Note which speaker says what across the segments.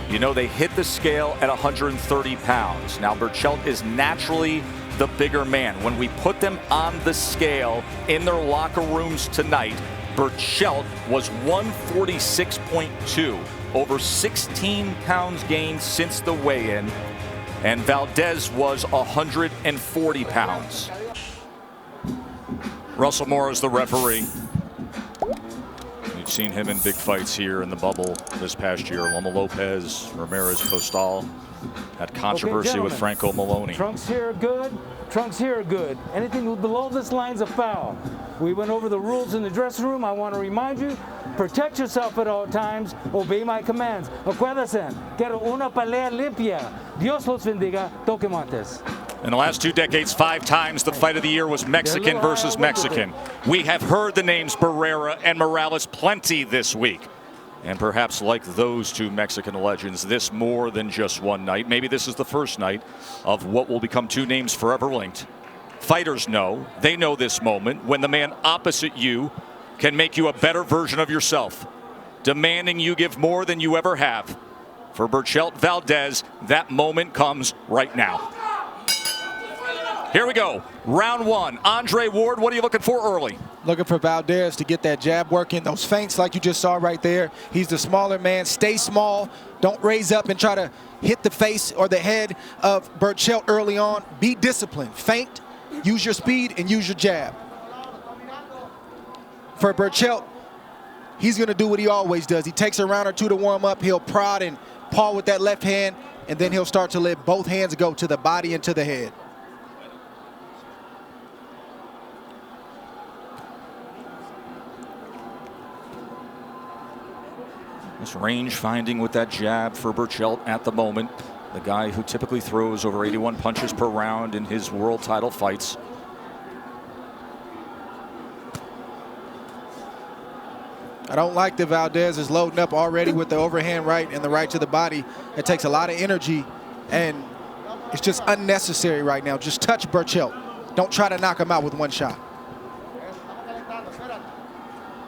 Speaker 1: You know, they hit the scale at 130 pounds. Now, Berchelt is naturally the bigger man. When we put them on the scale in their locker rooms tonight, Berchelt was 146.2, over 16 pounds gained since the weigh-in, and Valdez was 140 pounds. Russell Moore is the referee. We've seen him in big fights here in the bubble this past year. Loma Lopez, Ramirez Postal had controversy with Franco Maloney.
Speaker 2: Trunks here are good. Trunks here are good. Anything below this line's a foul. We went over the rules in the dressing room. I want to remind you, protect yourself at all times. Obey my commands. Acuérdense, quiero una pelea limpia. Dios los bendiga. Toque Montes.
Speaker 1: In the last 2 decades, 5 times the fight of the year was Mexican versus Mexican. We have heard the names Barrera and Morales plenty this week. And perhaps like those two Mexican legends, this more than just one night. Maybe this is the first night of what will become 2 names forever linked. Fighters know, they know this moment when the man opposite you can make you a better version of yourself, demanding you give more than you ever have. For Berchelt Valdez, that moment comes right now. Here we go. Round 1. Andre Ward, what are you looking for early?
Speaker 3: Looking for Valdez to get that jab working. Those feints like you just saw right there. He's the smaller man. Stay small. Don't raise up and try to hit the face or the head of Berchelt early on. Be disciplined. Feint, use your speed, and use your jab. For Berchelt, he's going to do what he always does. He takes a round or 2 to warm up. He'll prod and paw with that left hand, and then he'll start to let both hands go to the body and to the head.
Speaker 1: This range finding with that jab for Berchelt at the moment. The guy who typically throws over 81 punches per round in his world title fights.
Speaker 3: I don't like that Valdez is loading up already with the overhand right and the right to the body. It takes a lot of energy, and it's just unnecessary right now. Just touch Berchelt. Don't try to knock him out with one shot.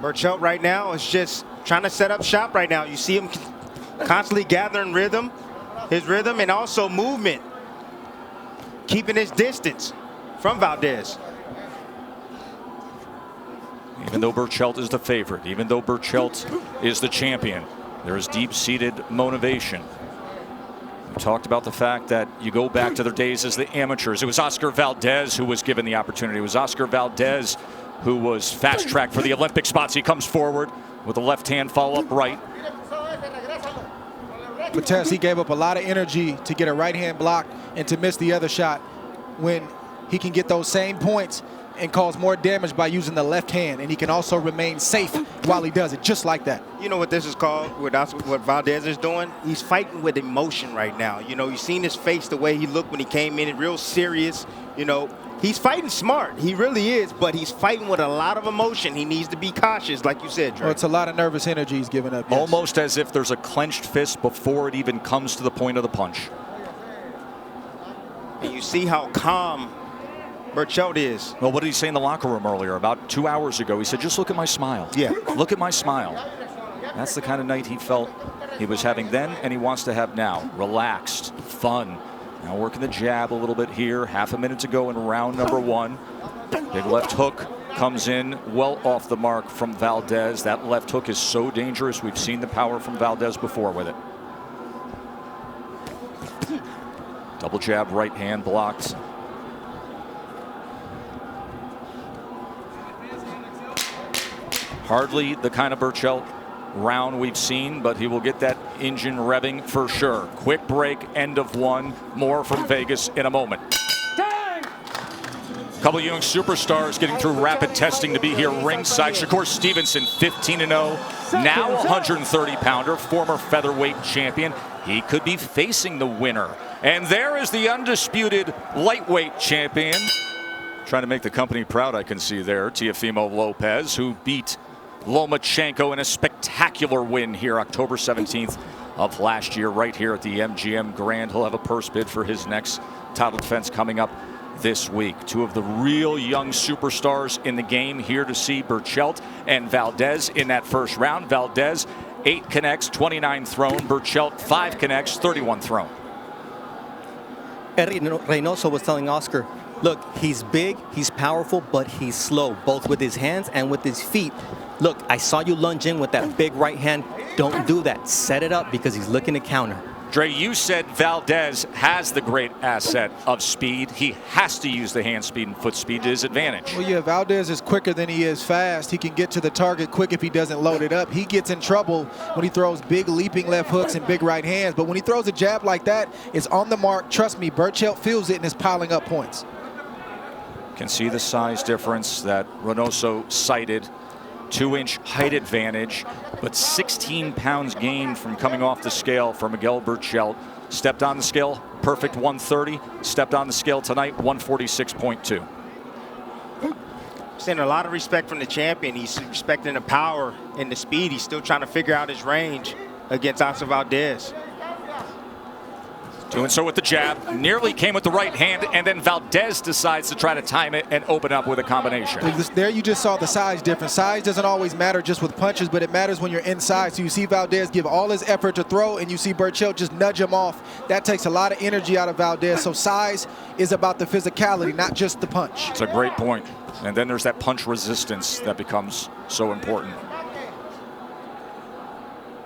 Speaker 4: Berchelt right now is just trying to set up shop right now. You see him constantly gathering rhythm, his rhythm, and also movement, keeping his distance from Valdez.
Speaker 1: Even though Berchelt is the favorite, even though Berchelt is the champion, there is deep-seated motivation. We talked about the fact that you go back to their days as the amateurs. It was Oscar Valdez who was given the opportunity. It was Oscar Valdez who was fast-tracked for the Olympic spots. He comes forward with a left hand follow-up right.
Speaker 3: But he gave up a lot of energy to get a right hand block and to miss the other shot, when he can get those same points and cause more damage by using the left hand, and he can also remain safe while he does it, just like that.
Speaker 4: You know what this is called, what Valdez is doing? He's fighting with emotion right now. You know, you've seen his face, the way he looked when he came in, real serious. You know, he's fighting smart. He really is, but he's fighting with a lot of emotion. He needs to be cautious, like you said, Dre.
Speaker 3: Well, it's a lot of nervous energy he's giving up. Yes.
Speaker 1: Almost as if there's a clenched fist before it even comes to the point of the punch.
Speaker 4: And you see how calm Berchelt is.
Speaker 1: Well, what did he say in the locker room earlier? About 2 hours ago, he said, just look at my smile.
Speaker 4: Yeah.
Speaker 1: Look at my smile. That's the kind of night he felt he was having then and he wants to have now. Relaxed, fun. Now working the jab a little bit here. Half a minute to go in round number 1. Big left hook comes in well off the mark from Valdez. That left hook is so dangerous. We've seen the power from Valdez before with it. Double jab, right hand blocked. Hardly the kind of Berchelt round we've seen, but he will get that engine revving for sure. Quick break, end of 1. More from Vegas in a moment. A couple of young superstars getting through rapid testing to be here ringside. Shakur Stevenson, 15-0, now 130-pounder, former featherweight champion. He could be facing the winner. And there is the undisputed lightweight champion. Trying to make the company proud, I can see there. Teofimo Lopez, who beat Lomachenko in a spectacular win here October 17th of last year, right here at the MGM Grand. He'll have a purse bid for his next title defense coming up this week. 2 of the real young superstars in the game here to see Berchelt and Valdez in that first round. Valdez 8 connects, 29 thrown. Berchelt, 5 connects, 31 thrown.
Speaker 5: Eddie Reynoso was telling Oscar, look, he's big, he's powerful, but he's slow, both with his hands and with his feet. Look, I saw you lunge in with that big right hand. Don't do that. Set it up because he's looking to counter.
Speaker 1: Dre, you said Valdez has the great asset of speed. He has to use the hand speed and foot speed to his advantage.
Speaker 3: Well, yeah, Valdez is quicker than he is fast. He can get to the target quick if he doesn't load it up. He gets in trouble when he throws big leaping left hooks and big right hands. But when he throws a jab like that, it's on the mark. Trust me, Berchelt feels it and is piling up points.
Speaker 1: Can see the size difference that Reynoso cited. 2-inch height advantage, but 16 pounds gained from coming off the scale for Miguel Berchelt. Stepped on the scale, perfect 130. Stepped on the scale tonight, 146.2.
Speaker 4: Seeing a lot of respect from the champion. He's respecting the power and the speed. He's still trying to figure out his range against Oscar Valdez.
Speaker 1: Doing so with the jab, nearly came with the right hand, and then Valdez decides to try to time it and open up with a combination.
Speaker 3: There you just saw the size difference. Size doesn't always matter just with punches, but it matters when you're inside. So you see Valdez give all his effort to throw, and you see Berchelt just nudge him off. That takes a lot of energy out of Valdez. So size is about the physicality, not just the punch.
Speaker 1: It's a great point. And then there's that punch resistance that becomes so important.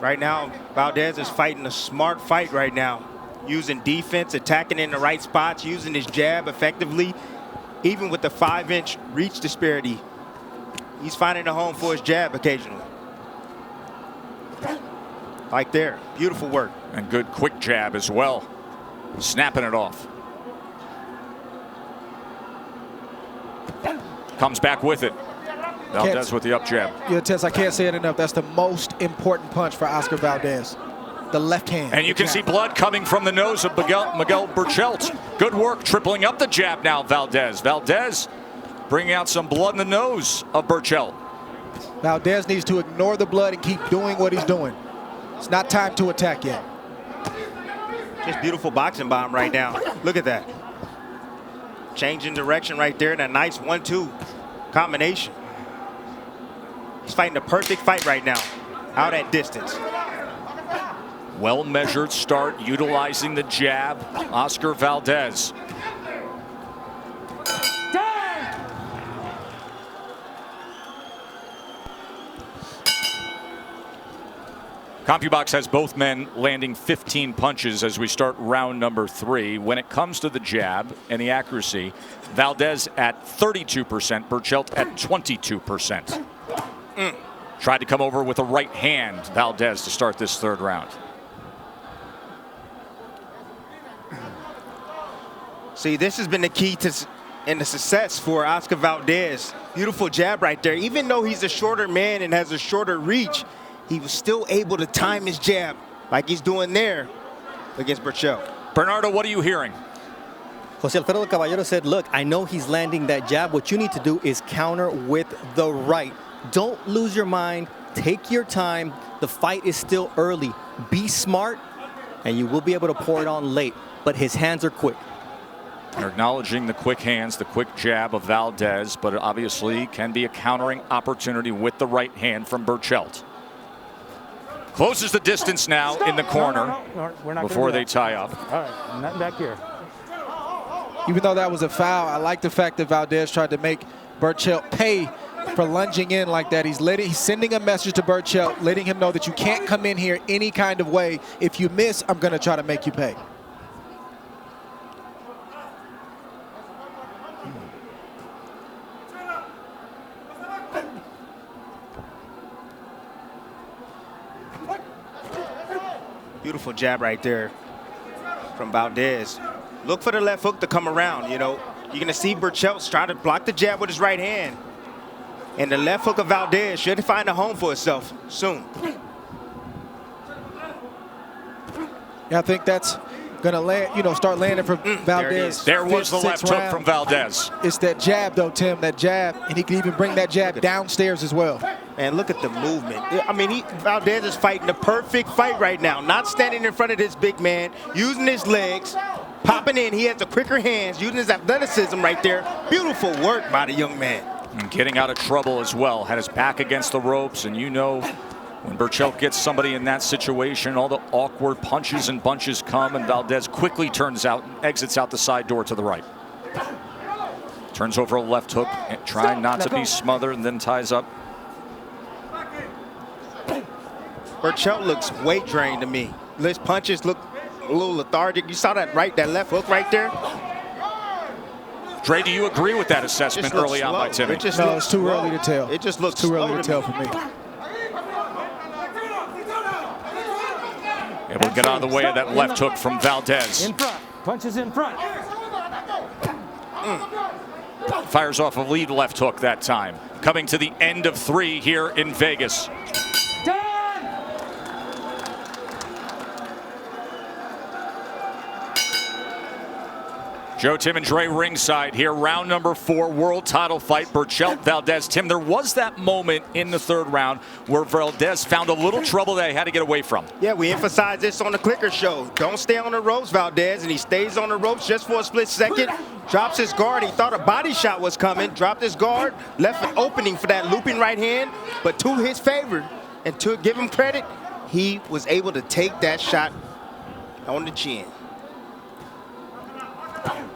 Speaker 4: Right now, Valdez is fighting a smart fight right now. Using defense, attacking in the right spots, using his jab effectively. Even with the 5-inch reach disparity, he's finding a home for his jab occasionally. Like there, beautiful work.
Speaker 1: And good quick jab as well. Snapping it off. Comes back with it. Valdez with the up jab.
Speaker 3: Yeah, Tess, I can't say it enough. That's the most important punch for Oscar Valdez. The left hand.
Speaker 1: And you can see blood coming from the nose of Miguel Berchelt. Good work tripling up the jab now, Valdez. Valdez bringing out some blood in the nose of Berchelt.
Speaker 3: Valdez needs to ignore the blood and keep doing what he's doing. It's not time to attack yet.
Speaker 4: Just beautiful boxing bomb right now. Look at that. Changing direction right there in a nice 1-2 combination. He's fighting a perfect fight right now. Out at distance.
Speaker 1: Well-measured start, utilizing the jab. Oscar Valdez. CompuBox has both men landing 15 punches as we start round number 3. When it comes to the jab and the accuracy, Valdez at 32%, Berchelt at 22%. Tried to come over with a right hand, Valdez, to start this 3rd round.
Speaker 4: See, this has been the key to and the success for Oscar Valdez. Beautiful jab right there. Even though he's a shorter man and has a shorter reach, he was still able to time his jab like he's doing there against Berchelt.
Speaker 1: Bernardo, what are you hearing?
Speaker 5: Jose Alfredo Caballero said, look, I know he's landing that jab. What you need to do is counter with the right. Don't lose your mind. Take your time. The fight is still early. Be smart, and you will be able to pour it on late. But his hands are quick.
Speaker 1: They're acknowledging the quick hands, the quick jab of Valdez, but it obviously can be a countering opportunity with the right hand from Berchelt. Closes the distance now in the corner before they tie up.
Speaker 2: All right, nothing back here.
Speaker 3: Even though that was a foul, I like the fact that Valdez tried to make Berchelt pay for lunging in like that. He's sending a message to Berchelt, letting him know that you can't come in here any kind of way. If you miss, I'm going to try to make you pay.
Speaker 4: Beautiful jab right there from Valdez. Look for the left hook to come around, you know. You're going to see Berchelt try to block the jab with his right hand. And the left hook of Valdez should find a home for itself soon.
Speaker 3: Yeah, I think that's going to land, start landing for Valdez.
Speaker 1: There was the left hook from Valdez.
Speaker 3: It's that jab, though, Tim, that jab. And he can even bring that jab downstairs as well.
Speaker 4: Man, look at the movement. I mean, Valdez is fighting the perfect fight right now. Not standing in front of this big man, using his legs, popping in. He has the quicker hands, using his athleticism right there. Beautiful work by the young man.
Speaker 1: And getting out of trouble as well. Had his back against the ropes, and When Berchelt gets somebody in that situation, all the awkward punches and bunches come, and Valdez quickly turns out and exits out the side door to the right. Turns over a left hook, trying not to be smothered, and then ties up.
Speaker 4: Berchelt looks weight drained to me. His punches look a little lethargic. You saw that left hook right there?
Speaker 1: Dre, do you agree with that assessment early on by Timmy?
Speaker 3: No, it's too early to tell.
Speaker 4: It just looks
Speaker 3: too early to tell for me.
Speaker 1: Able to get out of the way of that left hook from Valdez.
Speaker 2: In front. Punches in front.
Speaker 1: Fires off a lead left hook that time. Coming to the end of 3 here in Vegas. Joe, Tim, and Dre ringside here. Round number 4, world title fight. Berchelt, Valdez. Tim, there was that moment in the 3rd round where Valdez found a little trouble that he had to get away from.
Speaker 4: Yeah, we emphasize this on the Clicker Show. Don't stay on the ropes, Valdez, and he stays on the ropes just for a split second. Drops his guard. He thought a body shot was coming. Dropped his guard. Left an opening for that looping right hand. But to his favor, and to give him credit, he was able to take that shot on the chin.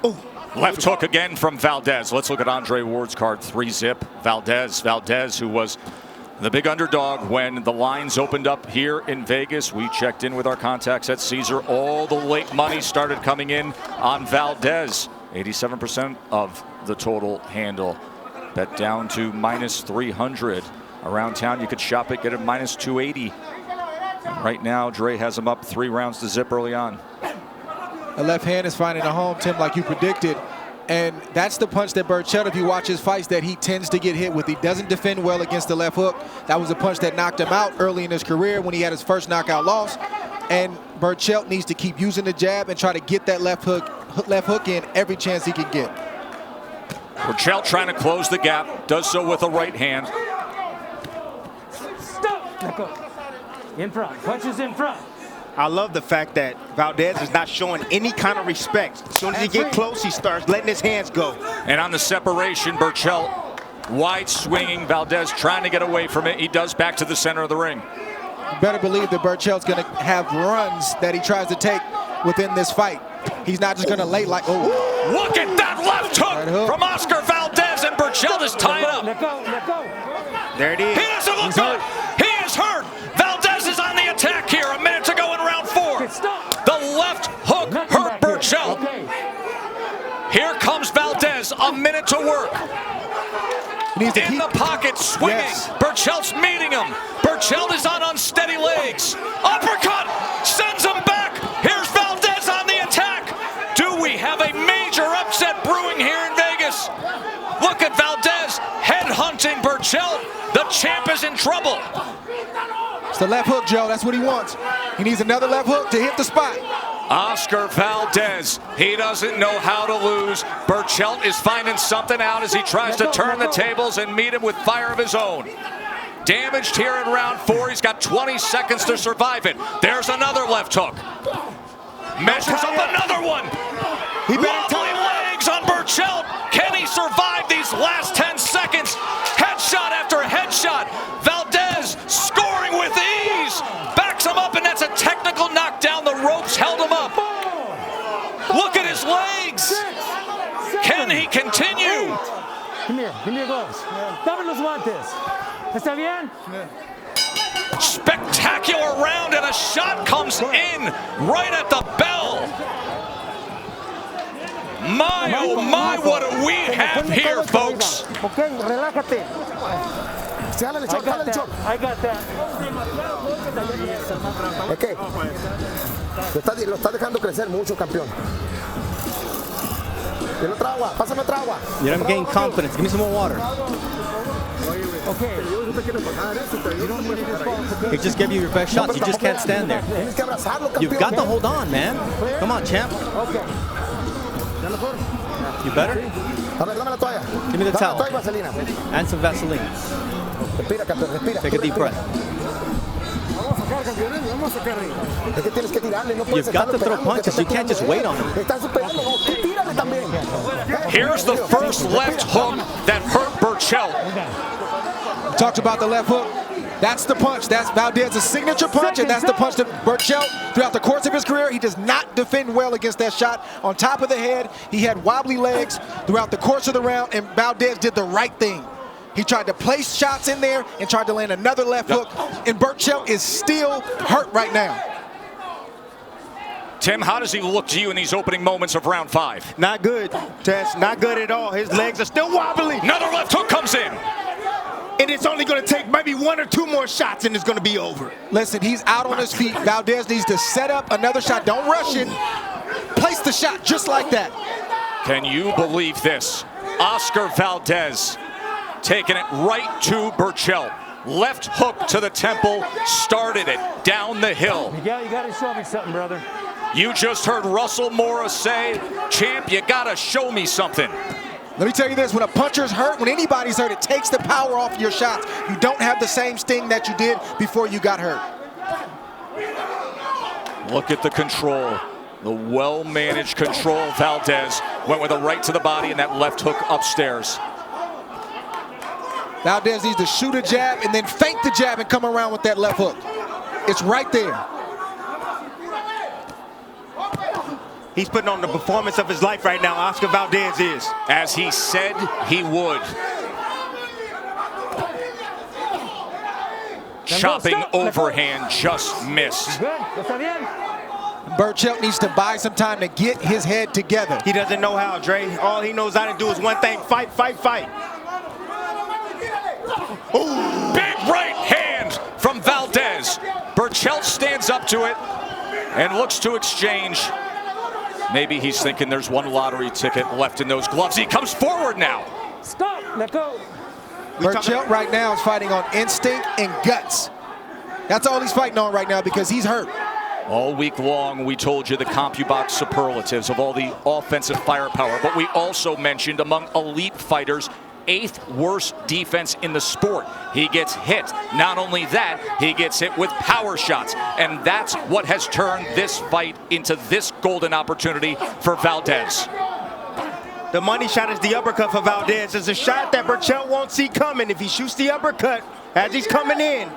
Speaker 1: Ooh. Left hook again from Valdez. Let's look at Andre Ward's card. 3-zip. Valdez, who was the big underdog when the lines opened up here in Vegas. We checked in with our contacts at Caesar. All the late money started coming in on Valdez. 87% of the total handle. Bet down to -300. Around town, you could shop it, get it -280. And right now, Dre has him up 3 rounds to zip early on.
Speaker 3: The left hand is finding a home, Tim, like you predicted. And that's the punch that Berchelt, if you watch his fights, that he tends to get hit with. He doesn't defend well against the left hook. That was a punch that knocked him out early in his career when he had his first knockout loss. And Berchelt needs to keep using the jab and try to get that left hook in every chance he can get.
Speaker 1: Berchelt trying to close the gap, does so with a right hand.
Speaker 2: Stop! In front, punches in front.
Speaker 4: I love the fact that Valdez is not showing any kind of respect. As soon as he gets close, he starts letting his hands go.
Speaker 1: And on the separation, Berchelt wide swinging. Valdez trying to get away from it. He does back to the center of the ring.
Speaker 3: You better believe that Berchelt's going to have runs that he tries to take within this fight. He's not just going to lay like, oh.
Speaker 1: Look at that left hook from Oscar Valdez, and Berchelt is tied up.
Speaker 2: Let go.
Speaker 4: There it is.
Speaker 1: He doesn't look good. He is hurt. Valdez is on the attack here. A minute to go in round 4. The left hook hurt Berchelt. Here comes Valdez. A minute to work. In the pocket, swinging.
Speaker 3: Yes.
Speaker 1: Berchelt's meeting him. Berchelt is on unsteady legs. Uppercut sends him back. Here's Valdez on the attack. Do we have a major upset brewing here in Vegas? Look at Valdez headhunting Berchelt. The champ is in trouble.
Speaker 3: It's the left hook, Joe. That's what he wants. He needs another left hook to hit the spot.
Speaker 1: Oscar Valdez, he doesn't know how to lose. Berchelt is finding something out as he tries to turn the tables and meet him with fire of his own. Damaged here in round 4. He's got 20 seconds to survive it. There's another left hook. Measures up another one. Wobbly legs on Berchelt. Can he survive these last 10 seconds? Headshot after headshot. Valdez scoring with ease. Backs him up, and that's a technical knockdown. The ropes held him up. Look at his legs. Can he continue?
Speaker 2: Come here, give me your gloves. Dame los guantes. ¿Está bien?
Speaker 1: Spectacular round, and a shot comes in right at the bell. My, oh my, what do we have here, folks?
Speaker 2: Okay, relájate. I got that.
Speaker 6: Okay. Lo está dejando crecer mucho, campeón. Dile otra agua, pásame otra agua.
Speaker 5: You haven't gained confidence. Give me some more water.
Speaker 2: Okay.
Speaker 5: He just gave you your best shots. You just can't stand there. You've got to hold on, man. Come on, champ.
Speaker 2: Okay.
Speaker 5: You better? Give me the towel. And some Vaseline. Take a deep breath. You've got to throw punches. You can't just wait on them.
Speaker 1: Here's the first left hook that hurt Berchelt.
Speaker 3: Talked about the left hook. That's the punch. That's Valdez's signature punch, and that's the punch that Berchelt, throughout the course of his career, he does not defend well against that shot on top of the head. He had wobbly legs throughout the course of the round, and Valdez did the right thing. He tried to place shots in there and tried to land another left hook, and Berchelt is still hurt right now.
Speaker 1: Tim, how does he look to you in these opening moments of round 5?
Speaker 4: Not good, Tess. Not good at all. His legs are still wobbly.
Speaker 1: Another left hook comes in.
Speaker 4: And it's only going to take maybe 1 or 2 more shots, and it's going to be over.
Speaker 3: Listen, he's out on his feet. Valdez needs to set up another shot. Don't rush it. Place the shot just like that.
Speaker 1: Can you believe this? Oscar Valdez taking it right to Berchelt. Left hook to the temple, started it down the hill.
Speaker 2: Miguel, you got to show me something, brother.
Speaker 1: You just heard Russell Mora say, champ, you got to show me something.
Speaker 3: Let me tell you this, when a puncher's hurt, when anybody's hurt, it takes the power off your shots. You don't have the same sting that you did before you got hurt.
Speaker 1: Look at the control. The well-managed control. Valdez went with a right to the body and that left hook upstairs.
Speaker 3: Valdez needs to shoot a jab and then fake the jab and come around with that left hook. It's right there.
Speaker 4: He's putting on the performance of his life right now, Oscar Valdez is.
Speaker 1: As he said he would. Chopping overhand, just missed.
Speaker 3: Berchelt needs to buy some time to get his head together.
Speaker 4: He doesn't know how, Dre. All he knows how to do is one thing, fight, fight, fight.
Speaker 1: Ooh, big right hand from Valdez. Berchelt stands up to it and looks to exchange. Maybe he's thinking there's one lottery ticket left in those gloves. He comes forward now.
Speaker 2: Stop, let go.
Speaker 3: Berchelt right now is fighting on instinct and guts. That's all he's fighting on right now because he's hurt.
Speaker 1: All week long, we told you the CompuBox superlatives of all the offensive firepower, but we also mentioned among elite fighters, 8th worst defense in the sport. He gets hit. Not only that, he gets hit with power shots. And that's what has turned this fight into this golden opportunity for Valdez.
Speaker 4: The money shot is the uppercut for Valdez. It's a shot that Berchelt won't see coming. If he shoots the uppercut as he's coming in,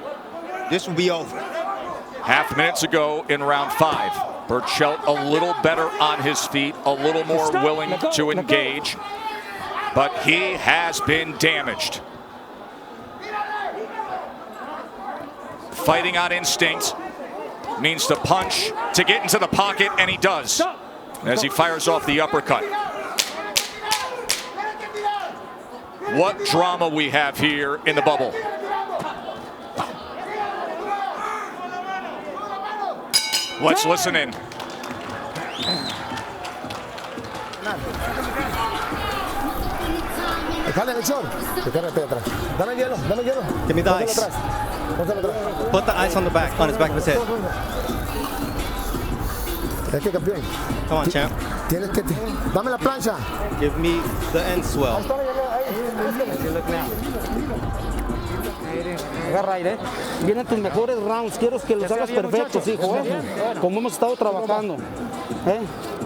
Speaker 4: this will be over.
Speaker 1: Half minutes ago in round 5, Berchelt a little better on his feet, a little more willing to engage. But he has been damaged. Fighting on instinct means to punch, to get into the pocket, and he does as he fires off the uppercut. What drama we have here in the bubble. Let's listen in.
Speaker 5: Give me the ice. Put the ice on the back, on his back of his head. Come on, champ.
Speaker 6: Dame la plancha.
Speaker 5: Give me the end swell.
Speaker 2: Agarra aire. Vienen tus mejores rounds. Quiero que los hagas perfectos, hijo. Como hemos estado trabajando.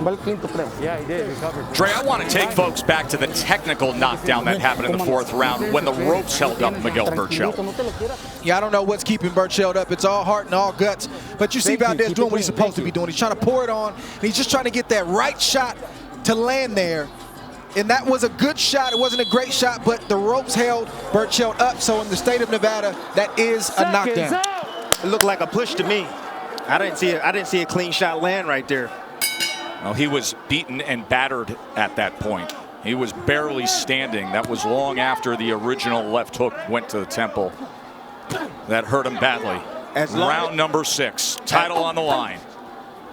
Speaker 2: Va el quinto, creo. Yeah, he did.
Speaker 1: Dre, I want to take folks back to the technical knockdown that happened in the 4th round when the ropes held up Miguel Berchelt.
Speaker 3: Yeah, I don't know what's keeping Berchelt up. It's all heart and all guts. But you see Valdez doing what he's supposed to be doing. He's trying to pour it on, and he's just trying to get that right shot to land there. And that was a good shot. It wasn't a great shot, but the ropes held Berchelt up. So in the state of Nevada, that is a knockdown.
Speaker 4: It looked like a push to me. I didn't see a clean shot land right there.
Speaker 1: Well, he was beaten and battered at that point. He was barely standing. That was long after the original left hook went to the temple. That hurt him badly. Round number 6, title on the line.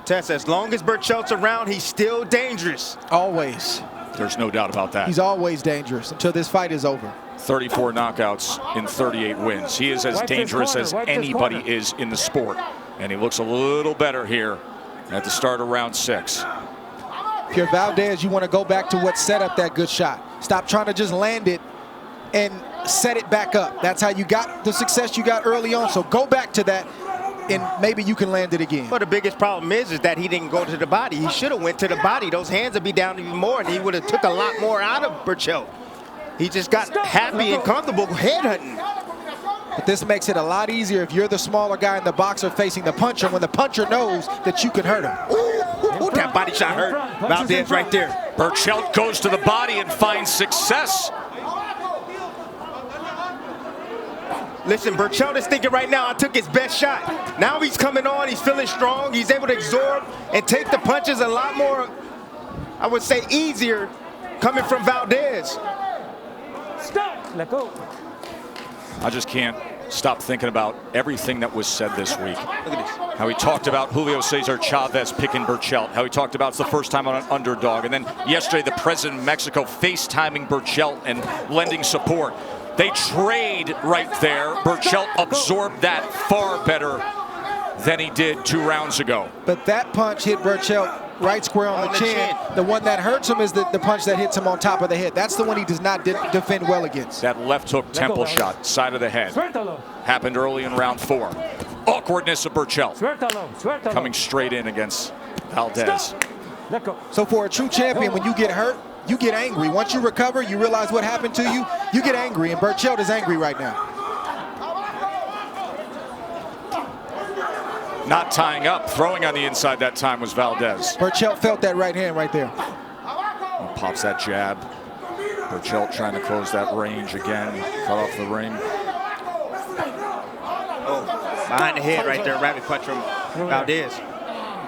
Speaker 4: Tess, as long as Berchelt's around, he's still dangerous.
Speaker 3: Always.
Speaker 1: There's no doubt about that.
Speaker 3: He's always dangerous until this fight is over.
Speaker 1: 34 knockouts in 38 wins. He is as dangerous as anybody is in the sport. And he looks a little better here at the start of round 6.
Speaker 3: If you're Valdez, you want to go back to what set up that good shot. Stop trying to just land it and set it back up. That's how you got the success you got early on. So go back to that, and maybe you can land it again.
Speaker 4: But the biggest problem is that he didn't go to the body. He should have went to the body. Those hands would be down even more, and he would have took a lot more out of Berchelt. He just got happy and comfortable head hunting.
Speaker 3: But this makes it a lot easier if you're the smaller guy in the boxer facing the puncher, when the puncher knows that you can hurt him.
Speaker 4: Ooh, that body shot hurt Valdez right there.
Speaker 1: Berchelt goes to the body and finds success.
Speaker 4: Listen, Berchelt is thinking right now, I took his best shot. Now he's coming on, he's feeling strong, he's able to absorb and take the punches a lot more, I would say, easier coming from Valdez.
Speaker 2: Stop. Let go.
Speaker 1: I just can't stop thinking about everything that was said this week.
Speaker 4: Look at this.
Speaker 1: How he talked about Julio Cesar Chavez picking Berchelt. How he talked about it's the first time on an underdog. And then yesterday, the president of Mexico FaceTiming Berchelt and lending support. They trade right there. Berchelt absorbed that far better than he did 2 rounds ago.
Speaker 3: But that punch hit Berchelt right square on the chin. The one that hurts him is the punch that hits him on top of the head. That's the one he does not defend well against.
Speaker 1: That left hook temple shot, side of the head, happened early in round 4. Awkwardness of Berchelt coming straight in against Valdez.
Speaker 2: Let go.
Speaker 3: So for a true champion, when you get hurt, you get angry. Once you recover, you realize what happened to you, you get angry, and Berchelt is angry right now.
Speaker 1: Not tying up, throwing on the inside that time was Valdez.
Speaker 3: Berchelt felt that right hand right there.
Speaker 1: He pops that jab. Berchelt trying to close that range again, cut off the ring.
Speaker 4: Oh, behind the head right there, rabbit punch from Valdez.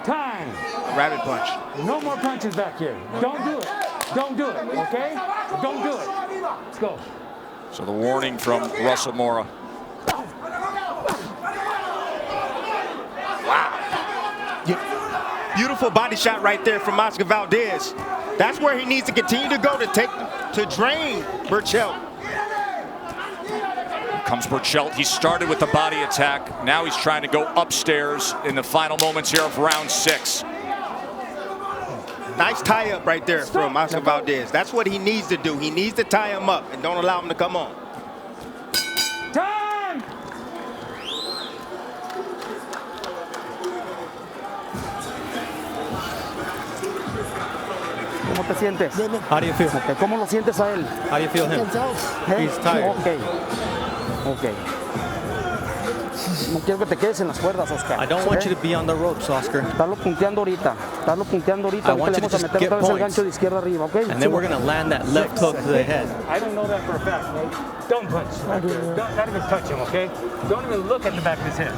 Speaker 2: Time.
Speaker 4: Rabbit punch.
Speaker 2: No more punches back here. Don't do it. Don't do it, okay? Don't do it. Let's go.
Speaker 1: So the warning from Russell Mora.
Speaker 4: Beautiful body shot right there from Oscar Valdez. That's where he needs to continue to go to drain Berchelt.
Speaker 1: Here comes Berchelt. He started with the body attack. Now he's trying to go upstairs in the final moments here of round 6.
Speaker 4: Nice tie-up right there from Oscar Valdez. That's what he needs to do. He needs to tie him up and don't allow him to come on.
Speaker 2: Time! ¿Cómo te sientes?
Speaker 5: How do you feel?
Speaker 2: Okay. ¿Cómo lo sientes a él?
Speaker 5: How do you feel him? He's tired.
Speaker 2: Okay. Okay. No quiero que te quedes en las cuerdas, Oscar.
Speaker 5: I don't want you to be on the ropes, Oscar.
Speaker 2: Estarlo punteando ahorita. Estarlo punteando ahorita.
Speaker 5: I want you to just get
Speaker 2: otra vez el
Speaker 5: points.
Speaker 2: gancho de izquierda arriba, okay?
Speaker 5: And then we're going to land that left hook to the head.
Speaker 2: I don't know that for a fact, right? Don't punch. Don't even touch him, okay? Don't even look at the back of his head.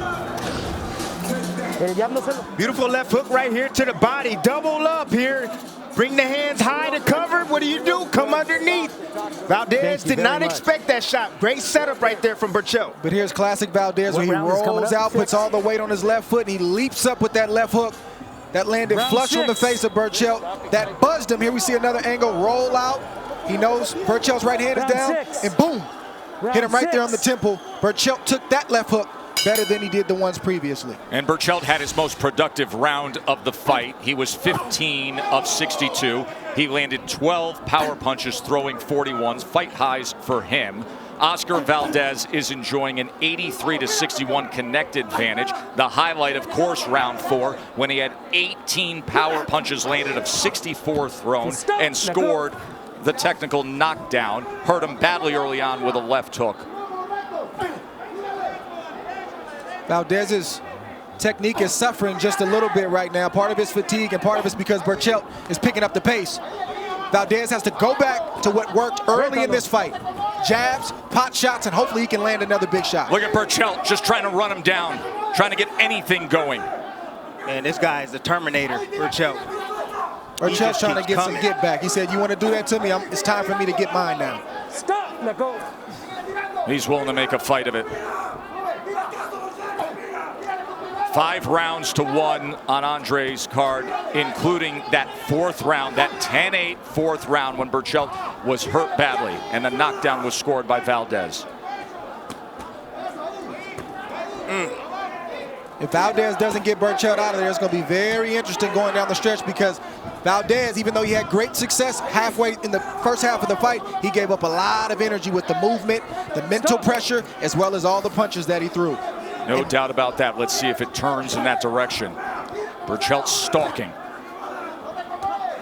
Speaker 4: Beautiful left hook right here to the body. Double up here. Bring the hands high to cover. What do? Come underneath. Valdez did not expect that shot. Great setup right there from Berchelt.
Speaker 3: But here's classic Valdez, where he rolls out, puts all the weight on his left foot, and he leaps up with that left hook that landed flush on the face of Berchelt. That buzzed him. Here we see another angle, roll out. He knows Berchelt's right hand is down, and boom, hit him right there on the temple. Berchelt took that left hook better than he did the ones previously.
Speaker 1: And Berchelt had his most productive round of the fight. He was 15 of 62. He landed 12 power punches, throwing 41s, fight highs for him. Oscar Valdez is enjoying an 83-61 connected advantage. The highlight, of course, round 4, when he had 18 power punches landed of 64 thrown and scored the technical knockdown. Hurt him badly early on with a left hook.
Speaker 3: Valdez's technique is suffering just a little bit right now. Part of his fatigue and part of it's because Berchelt is picking up the pace. Valdez has to go back to what worked early in this fight. Jabs, pot shots, and hopefully he can land another big shot.
Speaker 1: Look at Berchelt just trying to run him down, trying to get anything going.
Speaker 4: Man, this guy is the Terminator, Berchelt.
Speaker 3: Berchelt's trying to get some get back. He said, you want to do that to me? It's time for me to get mine now.
Speaker 2: Stop. Let go.
Speaker 1: He's willing to make a fight of it. 5 rounds to 1 on Andre's card, including that 4th round, that 10-8 4th round when Berchelt was hurt badly, and the knockdown was scored by Valdez.
Speaker 3: If Valdez doesn't get Berchelt out of there, it's going to be very interesting going down the stretch, because Valdez, even though he had great success halfway in the first half of the fight, he gave up a lot of energy with the movement, the mental pressure, as well as all the punches that he threw.
Speaker 1: No doubt about that. Let's see if it turns in that direction. Berchelt stalking.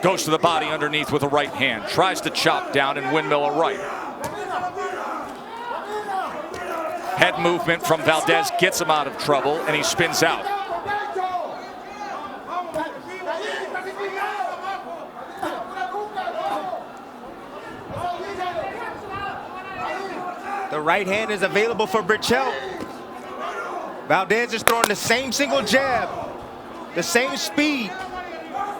Speaker 1: Goes to the body underneath with a right hand. Tries to chop down and windmill a right. Head movement from Valdez gets him out of trouble, and he spins out.
Speaker 4: The right hand is available for Berchelt. Valdez is throwing the same single jab, the same speed.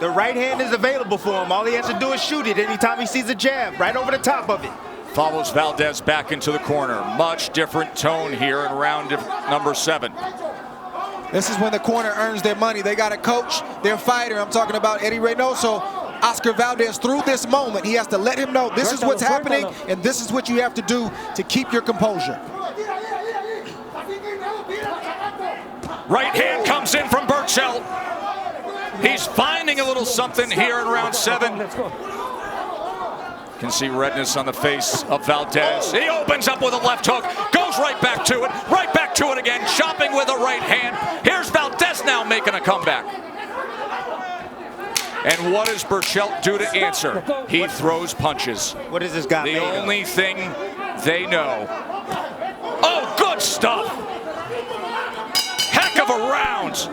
Speaker 4: The right hand is available for him. All he has to do is shoot it anytime he sees a jab, right over the top of it.
Speaker 1: Follows Valdez back into the corner. Much different tone here in round number 7.
Speaker 3: This is when the corner earns their money. They got a coach, their fighter. I'm talking about Eddie Reynoso. Oscar Valdez, through this moment, he has to let him know this is what's happening, and this is what you have to do to keep your composure.
Speaker 1: Right hand comes in from Berchelt. He's finding a little something here in round 7. Can see redness on the face of Valdez. He opens up with a left hook, goes right back to it again, chopping with a right hand. Here's Valdez now making a comeback. And what does Berchelt do to answer? He throws punches.
Speaker 4: What is this guy
Speaker 1: The
Speaker 4: made of?
Speaker 1: only thing they know. Oh, good stuff. Heck of a round.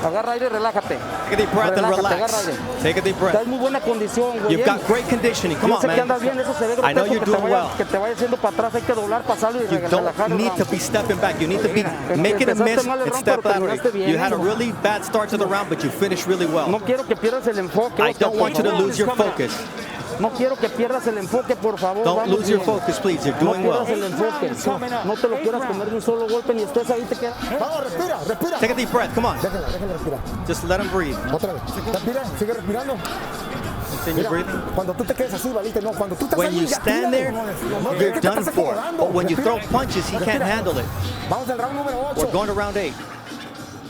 Speaker 2: Agarra aire, relájate.
Speaker 5: Take a deep breath and
Speaker 2: Relájate,
Speaker 5: relax.
Speaker 2: agarra aire.
Speaker 5: Take a deep
Speaker 2: Estás
Speaker 5: breath.
Speaker 2: muy buena condición, güey.
Speaker 5: You've got great conditioning. Come
Speaker 2: Yo
Speaker 5: on,
Speaker 2: sé que andas
Speaker 5: man.
Speaker 2: bien, ese cerebro
Speaker 5: I know
Speaker 2: teso
Speaker 5: you're
Speaker 2: que te
Speaker 5: doing
Speaker 2: vaya-
Speaker 5: well.
Speaker 2: que te vaya haciendo para atrás, hay que doblar, pasarlo y
Speaker 5: You
Speaker 2: relajar el
Speaker 5: don't need
Speaker 2: round.
Speaker 5: to be stepping back. You need to be making a
Speaker 2: Empezaste
Speaker 5: miss
Speaker 2: mal el
Speaker 5: and
Speaker 2: round,
Speaker 5: step
Speaker 2: pero
Speaker 5: out.
Speaker 2: terminaste bien,
Speaker 5: You had a
Speaker 2: ¿no?
Speaker 5: really bad start to the round, but you finished really
Speaker 2: No
Speaker 5: well.
Speaker 2: quiero que pierdas el enfoque.
Speaker 5: I
Speaker 2: Oscar,
Speaker 5: don't want you
Speaker 2: por
Speaker 5: to
Speaker 2: favor.
Speaker 5: lose your focus.
Speaker 2: No quiero que pierdas el enfoque, por favor.
Speaker 5: Don't
Speaker 2: Vamos
Speaker 5: lose your
Speaker 2: bien.
Speaker 5: focus, please. You're
Speaker 2: No
Speaker 5: doing well.
Speaker 2: pierdas el enfoque. No te lo quieras comer de un solo golpe ni estés ahí te queda.
Speaker 6: Vamos, respira, respira.
Speaker 5: Take a deep breath. Come on.
Speaker 6: Déjala respirar.
Speaker 5: Just let him breathe.
Speaker 6: Otra vez. Respira, sigue respirando.
Speaker 5: Continue
Speaker 6: Mira,
Speaker 5: breathing.
Speaker 6: cuando tú te quedes así, valiste, no, cuando tú estás
Speaker 5: When
Speaker 6: ahí,
Speaker 5: you
Speaker 6: ya
Speaker 5: stand
Speaker 6: tírale,
Speaker 5: there,
Speaker 6: no,
Speaker 5: you're
Speaker 6: ¿qué te
Speaker 5: done
Speaker 6: estás
Speaker 5: for.
Speaker 6: acomodando?
Speaker 5: But when you throw
Speaker 6: Respira.
Speaker 5: punches, he can't
Speaker 6: Respira.
Speaker 5: handle it.
Speaker 6: Vamos al round número 8.
Speaker 5: We're going to round 8.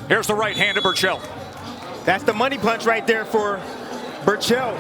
Speaker 1: Here's the right hand of Berchelt.
Speaker 4: That's the money punch right there for Berchelt.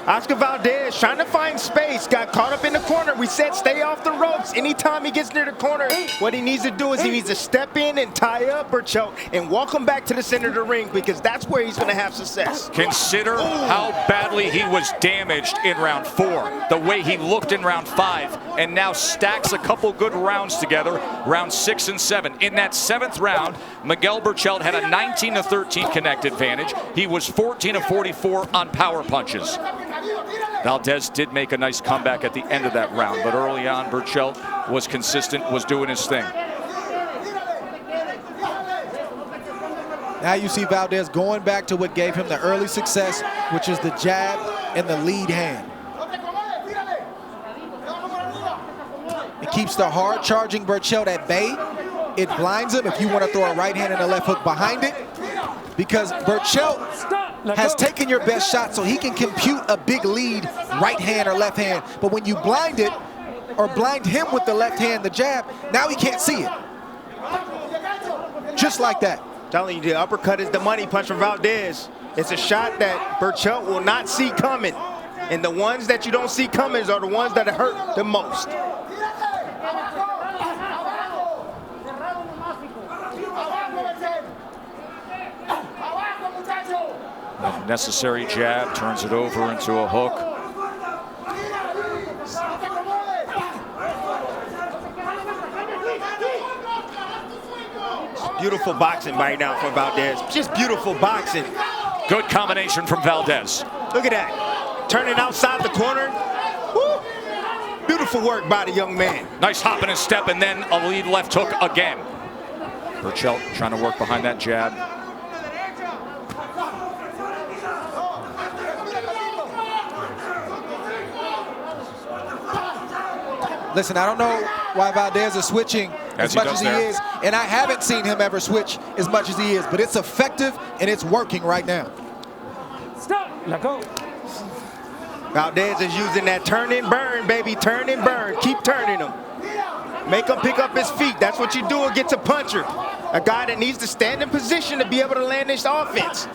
Speaker 4: Oscar Valdez trying to find space, got caught up in the corner. We said stay off the ropes. Anytime he gets near the corner, what he needs to do is he needs to step in and tie up Berchelt and walk him back to the center of the ring, because that's where he's going to have success.
Speaker 1: Consider how badly he was damaged in round 4, the way he looked in round 5, and now stacks a couple good rounds together, round 6 and 7. In that 7th round, Miguel Berchelt had a 19-13 connect advantage. He was 14 of 44 on power punches. Valdez did make a nice comeback at the end of that round, but early on, Berchelt was consistent, was doing his thing.
Speaker 3: Now you see Valdez going back to what gave him the early success, which is the jab and the lead hand. It keeps the hard charging Berchelt at bay. It blinds him if you want to throw a right hand and a left hook behind it, because Berchelt has taken your best shot so he can compute a big lead, right hand or left hand. But when you blind it, or blind him with the left hand, the jab, now he can't see it. Just like that.
Speaker 4: Telling you, the uppercut is the money punch from Valdez. It's a shot that Berchelt will not see coming. And the ones that you don't see coming are the ones that hurt the most.
Speaker 1: Necessary jab, turns it over into a hook.
Speaker 4: Beautiful boxing right now for Valdez. Just beautiful boxing.
Speaker 1: Good combination from Valdez.
Speaker 4: Look at that. Turning outside the corner. Woo. Beautiful work by the young man.
Speaker 1: Nice hop and a step, and then a lead left hook again. Berchelt trying to work behind that jab.
Speaker 3: Listen, I don't know why Valdez is switching as much as he is, and I haven't seen him ever switch as much as he is, but it's effective and it's working right now.
Speaker 2: Stop. Let go.
Speaker 4: Valdez is using that turn and burn, baby. Turn and burn. Keep turning him. Make him pick up his feet. That's what you do against a puncher. A guy that needs to stand in position to be able to land this offense.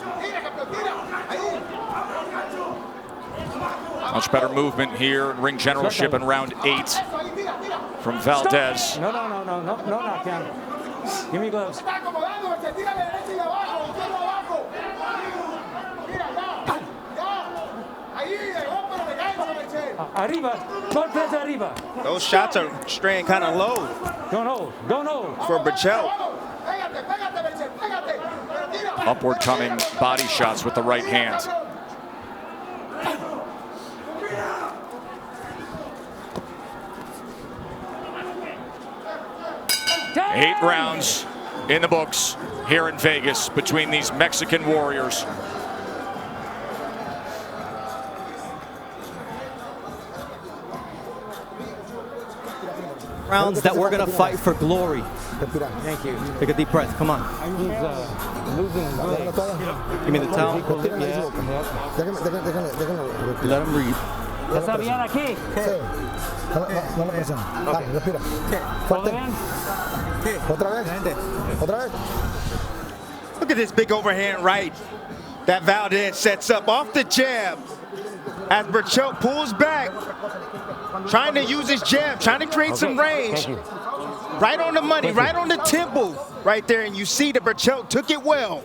Speaker 1: Much better movement here in ring generalship in round 8 from Valdez.
Speaker 2: No, Ken. Give me gloves. Arriba. Golpes arriba.
Speaker 4: Those shots are straying kind of low
Speaker 2: Don't hold. Don't hold.
Speaker 4: for Berchelt.
Speaker 1: Upward coming body shots with the right hand. 8 rounds in the books here in Vegas between these Mexican warriors.
Speaker 5: Rounds that we're gonna fight for glory.
Speaker 2: Thank you.
Speaker 5: Take a deep breath. Come on.
Speaker 2: He's losing his legs.
Speaker 5: Give me the towel. Let him breathe.
Speaker 2: ¿Ya está bien aquí?
Speaker 6: No lo presiones. Dale, respira.
Speaker 2: ¿Todo
Speaker 6: Fuerte.
Speaker 2: bien?
Speaker 6: Otra vez. Otra vez.
Speaker 4: Look at this big overhand right that Valdez sets up off the jab. As Berchelt pulls back, trying to use his jab, trying to create some range. Right on the money, right on the temple, right there. And you see that Berchelt took it well.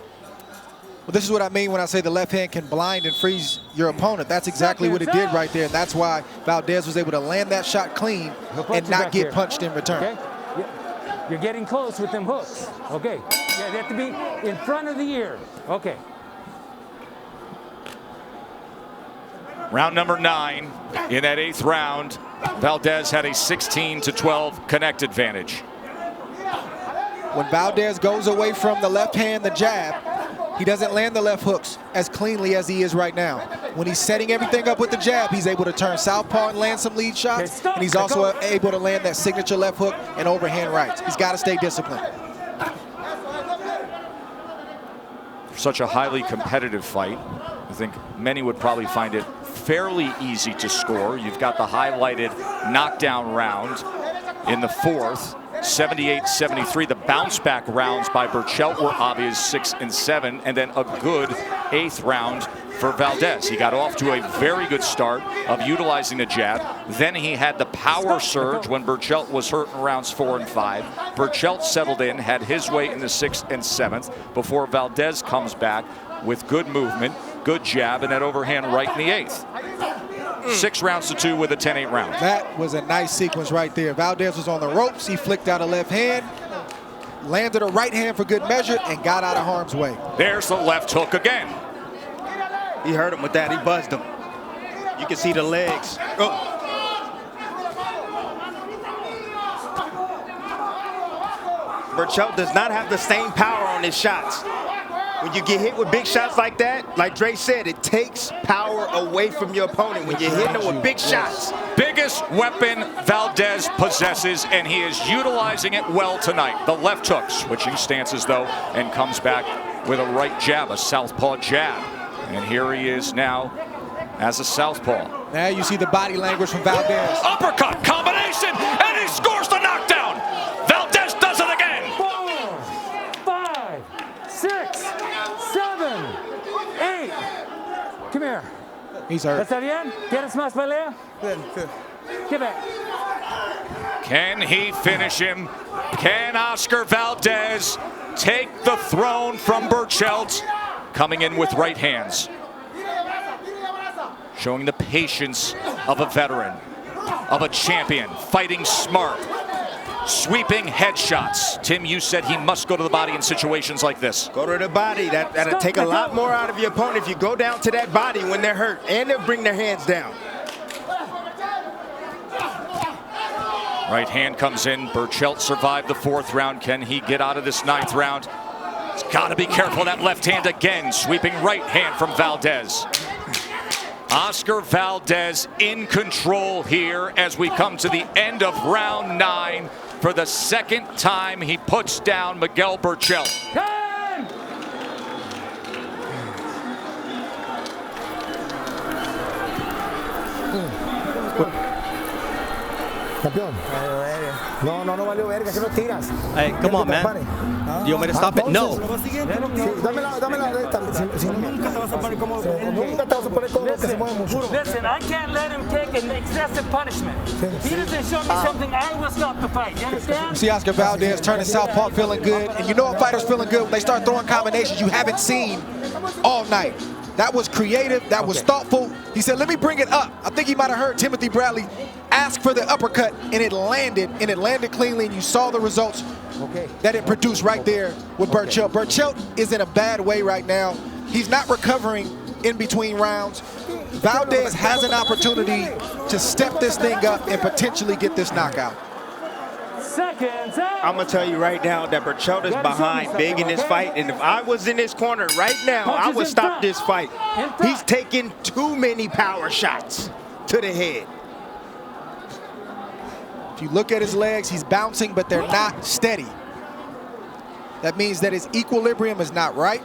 Speaker 3: Well, this is what I mean when I say the left hand can blind and freeze your opponent. That's exactly what it did right there. And that's why Valdez was able to land that shot clean and not get punched in return.
Speaker 2: Okay? You're getting close with them hooks. Okay. Yeah, they have to be in front of the ear. Okay.
Speaker 1: Round number 9. In that 8th round, Valdez had a 16-12 connect advantage.
Speaker 3: When Valdez goes away from the left hand, the jab, he doesn't land the left hooks as cleanly as he is right now. When he's setting everything up with the jab, he's able to turn southpaw and land some lead shots. And he's also able to land that signature left hook and overhand rights. He's got to stay disciplined.
Speaker 1: Such a highly competitive fight. I think many would probably find it fairly easy to score. You've got the highlighted knockdown round in the 4th. 78-73. The bounce back rounds by Berchelt were obvious, 6 and 7, and then a good 8th round for Valdez. He got off to a very good start of utilizing the jab. Then he had the power surge when Berchelt was hurt in rounds 4 and 5. Berchelt settled in, had his way in the 6th and 7th before Valdez comes back with good movement, good jab, and that overhand right in the 8th. 6 rounds to 2 with a 10-8 round.
Speaker 3: That was a nice sequence right there. Valdez was on the ropes. He flicked out a left hand, landed a right hand for good measure, and got out of harm's way.
Speaker 1: There's the left hook again.
Speaker 4: He hurt him with that. He buzzed him. You can see the legs. Oh. Berchelt does not have the same power on his shots. When you get hit with big shots like that, like Dre said, it takes power away from your opponent when you're hitting them with big shots.
Speaker 1: Biggest weapon Valdez possesses, and he is utilizing it well tonight. The left hook, switching stances though, and comes back with a right jab, a southpaw jab. And here he is now as a southpaw.
Speaker 3: Now you see the body language from Valdez.
Speaker 1: Uppercut combination, and he scores the knockdown. Valdez does it again.
Speaker 2: 4, 5, 6, 7, 8. Come here.
Speaker 3: He's hurt.
Speaker 2: ¿Está bien? ¿Quieres más pelea? Get back.
Speaker 1: Can he finish him? Can Oscar Valdez take the throne from Berchelt? Coming in with right hands. Showing the patience of a veteran, of a champion, fighting smart, sweeping headshots. Tim, you said he must go to the body in situations like this.
Speaker 4: Go to the body. That'll take a lot more out of your opponent if you go down to that body when they're hurt, and they'll bring their hands down.
Speaker 1: Right hand comes in. Berchelt survived the 4th round. Can he get out of this 9th round? He's got to be careful. That left hand again, sweeping right hand from Valdez. Oscar Valdez in control here as we come to the end of round 9. For the 2nd time, he puts down Miguel Berchelt.
Speaker 2: Time!
Speaker 6: Campeón. No valió verga, que no tiras.
Speaker 5: Hey, come on, man. Do you want me to stop it? No.
Speaker 6: Sí, dame la de esta. Nunca te vas a poner como que se mueve mucho.
Speaker 2: Listen, I can't let him take an excessive punishment. If he doesn't show me something, I will stop the fight. You understand?
Speaker 3: You see Oscar Valdez turning southpaw feeling good. And you know a fighter's feeling good when they start throwing combinations you haven't seen all night. That was creative. That was thoughtful. He said, let me bring it up. I think he might have heard Timothy Bradley ask for the uppercut, and it landed cleanly, and you saw the results that it produced right there with Berchelt. Berchelt is in a bad way right now. He's not recovering in between rounds. Valdez has an opportunity to step this thing up and potentially get this knockout.
Speaker 2: Seconds out.
Speaker 4: I'm going to tell you right now that Berchelt is behind big in this fight. And if I was in this corner right now, I would stop this fight. He's taking too many power shots to the head.
Speaker 3: If you look at his legs, he's bouncing, but they're not steady. That means that his equilibrium is not right.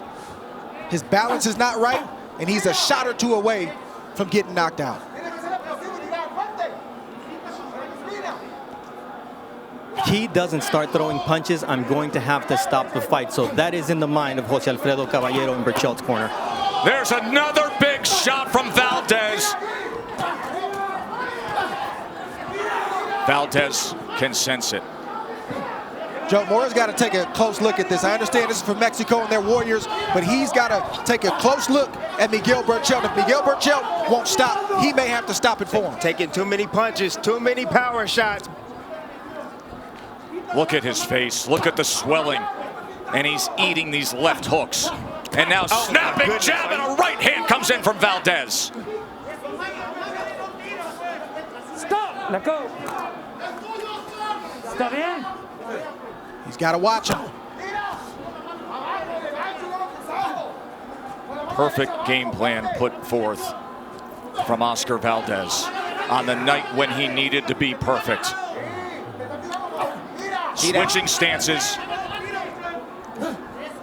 Speaker 3: His balance is not right. And he's a shot or two away from getting knocked out.
Speaker 5: He doesn't start throwing punches, I'm going to have to stop the fight. So that is in the mind of Jose Alfredo Caballero in Berchelt's corner.
Speaker 1: There's another big shot from Valdez. Valdez can sense it.
Speaker 3: Joe Mora's got to take a close look at this. I understand this is from Mexico and their warriors, but he's got to take a close look at Miguel Berchelt. If Miguel Berchelt won't stop, he may have to stop it for him.
Speaker 4: Taking too many punches, too many power shots.
Speaker 1: Look at his face. Look at the swelling. And he's eating these left hooks. And now snapping jab and a right hand comes in from Valdez.
Speaker 2: Stop. Let go. Está bien.
Speaker 3: He's got to watch him.
Speaker 1: Perfect game plan put forth from Oscar Valdez on the night when he needed to be perfect. Switching stances.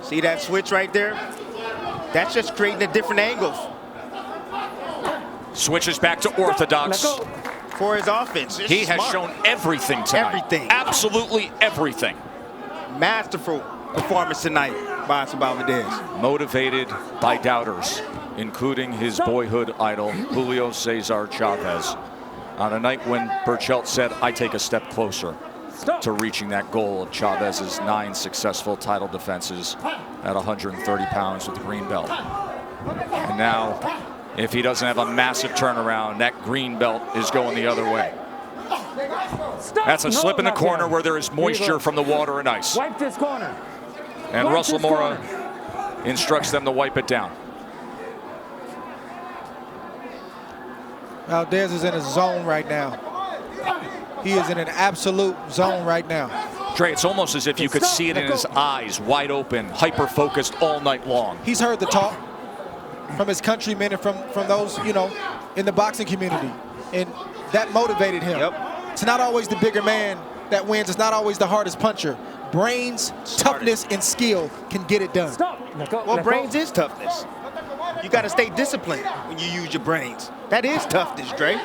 Speaker 4: See that switch right there? That's just creating a different angle
Speaker 1: Switches back to orthodox.
Speaker 4: for his offense.
Speaker 1: He has shown everything tonight.
Speaker 4: Everything.
Speaker 1: Absolutely everything.
Speaker 4: Masterful performance tonight by Oscar Valdez.
Speaker 1: Motivated by doubters, including his boyhood idol, Julio Cesar Chavez, on a night when Berchelt said, I take a step closer to reaching that goal of Chavez's 9 successful title defenses at 130 pounds with the green belt. And now, if he doesn't have a massive turnaround, that green belt is going the other way. That's a slip in the corner where there is moisture from the water and ice.
Speaker 2: Wipe this corner.
Speaker 1: And
Speaker 2: Wipe
Speaker 1: Russell
Speaker 2: this
Speaker 1: Mora
Speaker 2: corner.
Speaker 1: instructs them to wipe it down.
Speaker 3: Valdez is in a zone right now. He is in an absolute zone right now.
Speaker 1: Trey, it's almost as if you could see it in his eyes, wide open, hyper-focused all night long.
Speaker 3: He's heard the talk from his countrymen and from those, you know, in the boxing community. And that motivated him. It's not always the bigger man that wins. It's not always the hardest puncher. Brains, toughness, and skill can get it done.
Speaker 4: Well, brains is toughness. You got to stay disciplined when you use your brains. That is toughness, Dre.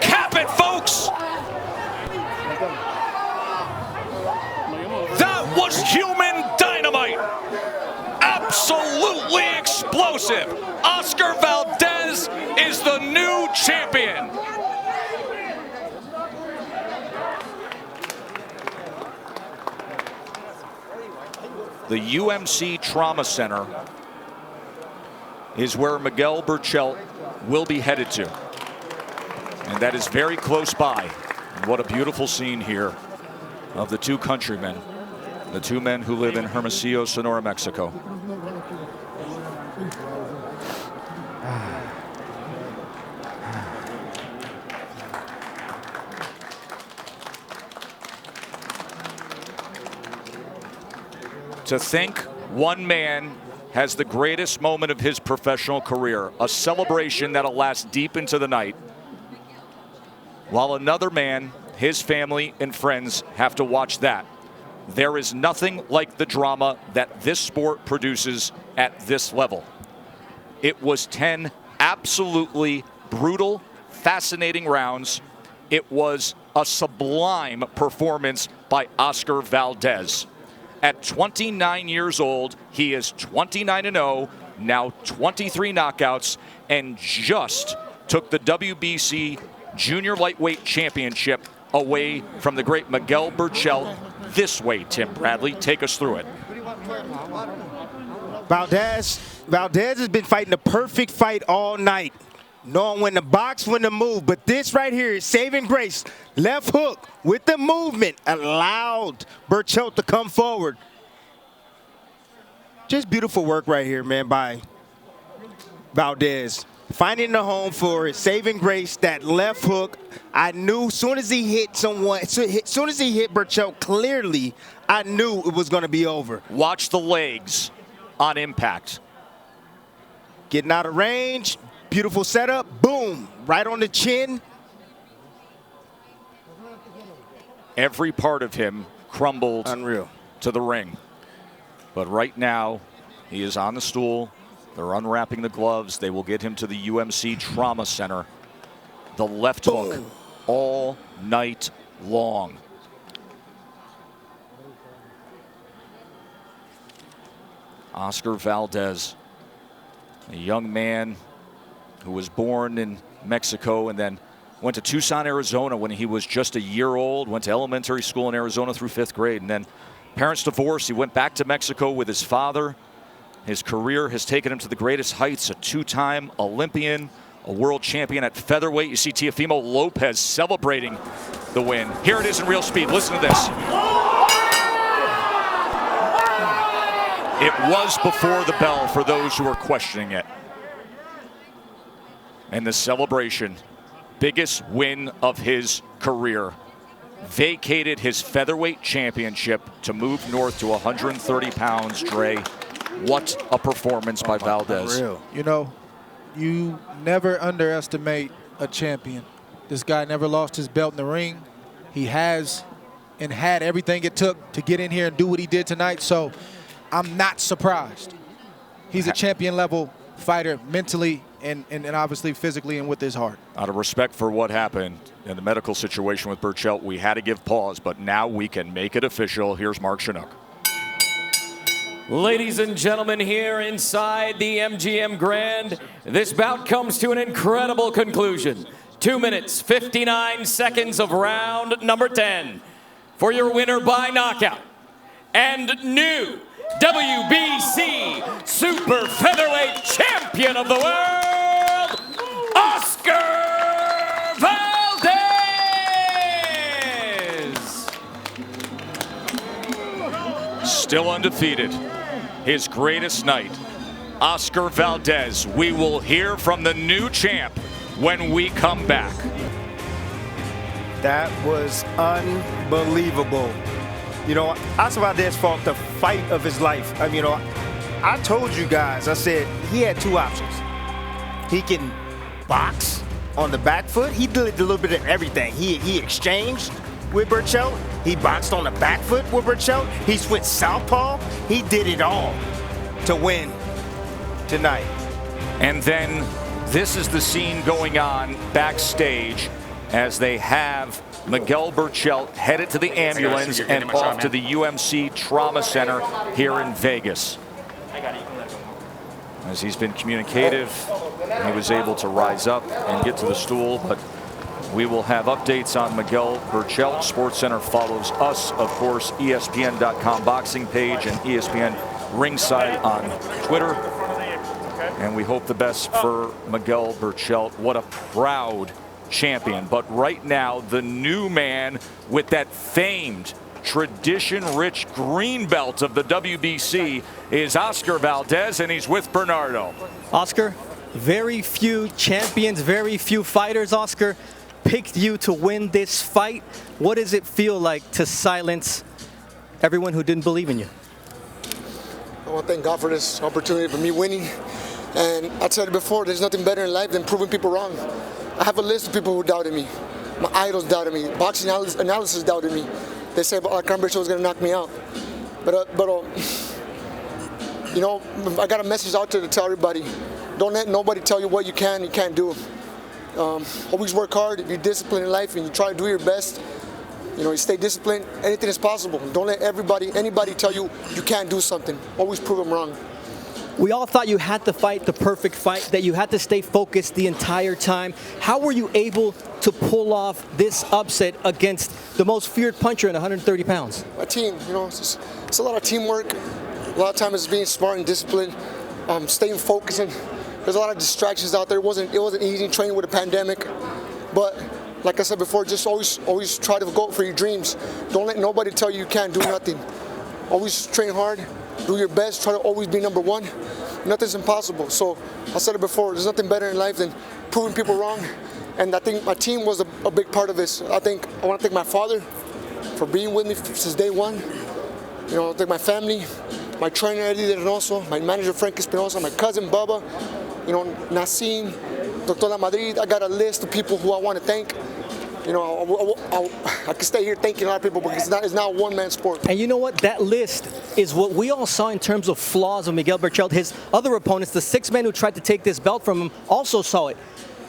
Speaker 1: Cap it, folks! That was human dynamite! Absolutely explosive! Oscar Valdez is the new champion! The UMC Trauma Center is where Miguel Berchelt will be headed to. And that is very close by. And what a beautiful scene here of the two countrymen, the two men who live in Hermosillo, Sonora, Mexico. To think one man has the greatest moment of his professional career, a celebration that'll last deep into the night, while another man, his family and friends have to watch that. There is nothing like the drama that this sport produces at this level. It was 10 absolutely brutal, fascinating rounds. It was a sublime performance by Oscar Valdez. At 29 years old, he is 29-0, now 23 knockouts, and just took the WBC Junior Lightweight Championship away from the great Miguel Berchelt. This way, Tim Bradley, take us through it.
Speaker 4: Valdez has been fighting the perfect fight all night. Knowing when to box, when to move. But this right here is saving grace. Left hook with the movement allowed Berchelt to come forward. Just beautiful work right here, man, by Valdez. Finding the home for it, saving grace, that left hook. I knew as soon as he hit someone, as soon as he hit Berchelt clearly, I knew it was going to be over.
Speaker 1: Watch the legs on impact.
Speaker 4: Getting out of range. Beautiful setup, boom, right on the chin.
Speaker 1: Every part of him crumbled
Speaker 4: Unreal.
Speaker 1: To the ring. But right now, he is on the stool. They're unwrapping the gloves. They will get him to the UMC Trauma Center. The left hook all night long. Oscar Valdez, a young man who was born in Mexico and then went to Tucson, Arizona when he was just a year old, went to elementary school in Arizona through 5th grade, and then parents divorced. He went back to Mexico with his father. His career has taken him to the greatest heights, a 2-time Olympian, a world champion at featherweight. You see Teofimo Lopez celebrating the win. Here it is in real speed. Listen to this. It was before the bell for those who are questioning it. And the celebration, biggest win of his career. Vacated his featherweight championship to move north to 130 pounds, Dre. What a performance by Valdez.
Speaker 3: You know, you never underestimate a champion. This guy never lost his belt in the ring. He has and had everything it took to get in here and do what he did tonight, so I'm not surprised. He's a champion level fighter mentally and obviously physically and with his heart.
Speaker 1: Out of respect for what happened in the medical situation with Berchelt, we had to give pause, but now we can make it official. Here's Mark Chinook.
Speaker 7: Ladies and gentlemen, here inside the MGM Grand, this bout comes to an incredible conclusion. 2 minutes, 59 seconds of round number 10. For your winner by knockout and new WBC Super Featherweight Champion of the World, Oscar Valdez!
Speaker 1: Still undefeated. His greatest night, Oscar Valdez. We will hear from the new champ when we come back.
Speaker 4: That was unbelievable. You know, Oscar Valdez fought the fight of his life. I mean, you know, I told you guys, I said he had two options. He can box on the back foot. He did a little bit of everything. He exchanged with Berchelt. He boxed on the back foot with Berchelt. He switched southpaw. He did it all to win tonight.
Speaker 1: And then this is the scene going on backstage as they have Miguel Berchelt headed to the ambulance and off to the UMC Trauma Center here in Vegas. As he's been communicative, he was able to rise up and get to the stool, but we will have updates on Miguel Berchelt. SportsCenter follows us, of course, ESPN.com boxing page and ESPN Ringside on Twitter. And we hope the best for Miguel Berchelt. What a proud champion. But right now, the new man with that famed tradition-rich green belt of the WBC is Oscar Valdez, and he's with Bernardo.
Speaker 5: Oscar, very few champions, very few fighters, Oscar, picked you to win this fight. What does it feel like to silence everyone who didn't believe in you?
Speaker 6: I want to thank God for this opportunity for me winning. And I said it before, there's nothing better in life than proving people wrong. I have a list of people who doubted me. My idols doubted me. Boxing analysis doubted me. They said Berchelt was going to knock me out. But you know, I got a message out there to tell everybody. Don't let nobody tell you what you can and can't do. Always work hard. If you're disciplined in life and you try to do your best, You know, you stay disciplined. Anything is possible. Don't let anybody tell you you can't do something. Always prove them wrong.
Speaker 5: We all thought you had to fight the perfect fight, that you had to stay focused the entire time. How were you able to pull off this upset against the most feared puncher in 130 pounds?
Speaker 6: My team, you know, it's a lot of teamwork. A lot of times it's being smart and disciplined, staying focused. And there's a lot of distractions out there. It wasn't easy training with a pandemic, but like I said before, just always try to go for your dreams. Don't let nobody tell you can't do nothing. Always train hard. Do your best, try to always be number one. Nothing's impossible. So I said it before, there's nothing better in life than proving people wrong. And I think my team was a big part of this. I want to thank my father for being with me since day one. You know, I thank my family, my trainer Eddie Reynoso, my manager Frank Espinosa, my cousin Bubba, you know, Nassim, Dr. La Madrid. I got a list of people who I want to thank. You know, I could stay here thanking a lot of people because it's not a one-man sport.
Speaker 5: And you know what? That list is what we all saw in terms of flaws of Miguel Berchelt. His other opponents, the 6 men who tried to take this belt from him, also saw it.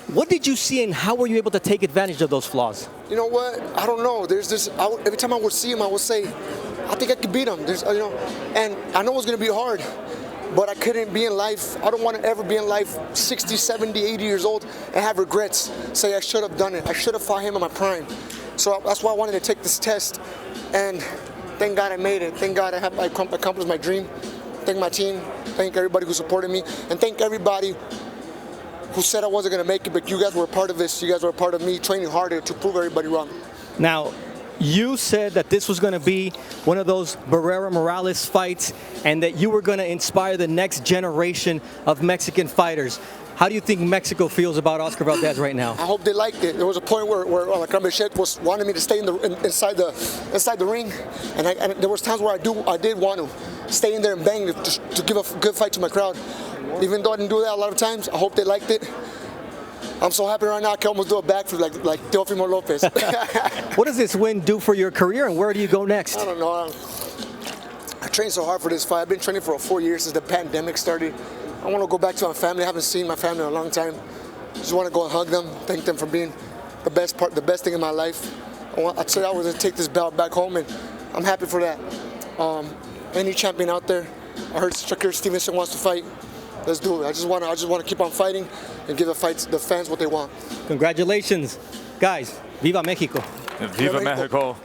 Speaker 5: What did you see and how were you able to take advantage of those flaws?
Speaker 6: You know what? I don't know. There's this. Every time I would see him, I would say, I think I could beat him. You know, and I know it's going to be hard. But I couldn't be in life. I don't want to ever be in life 60, 70, 80 years old and have regrets. Say I should have done it. I should have fought him in my prime. So that's why I wanted to take this test. And thank God I made it. Thank God I accomplished my dream. Thank my team. Thank everybody who supported me. And thank everybody who said I wasn't going to make it, but you guys were a part of this. You guys were a part of me training harder to prove everybody wrong.
Speaker 5: Now, you said that this was going to be one of those Barrera-Morales fights and that you were going to inspire the next generation of Mexican fighters. How do you think Mexico feels about Oscar Valdez right now?
Speaker 6: I hope they liked it. There was a point where Berchelt was wanting me to stay inside the ring, and there was times where I did want to stay in there and bang to give a good fight to my crowd. Even though I didn't do that a lot of times, I hope they liked it. I'm so happy right now I can almost do a backflip like Teofimo Lopez.
Speaker 5: What does this win do for your career and where do you go next?
Speaker 6: I don't know. I trained so hard for this fight. I've been training for 4 years since the pandemic started. I want to go back to my family. I haven't seen my family in a long time. Just want to go and hug them, thank them for being the best thing in my life. I said I was going to take this belt back home, and I'm happy for that. Any champion out there, I heard Shakur Stevenson wants to fight. Let's do it. I just want to keep on fighting and give the fans what they want.
Speaker 5: Congratulations, guys. Viva Mexico.
Speaker 1: Viva Mexico.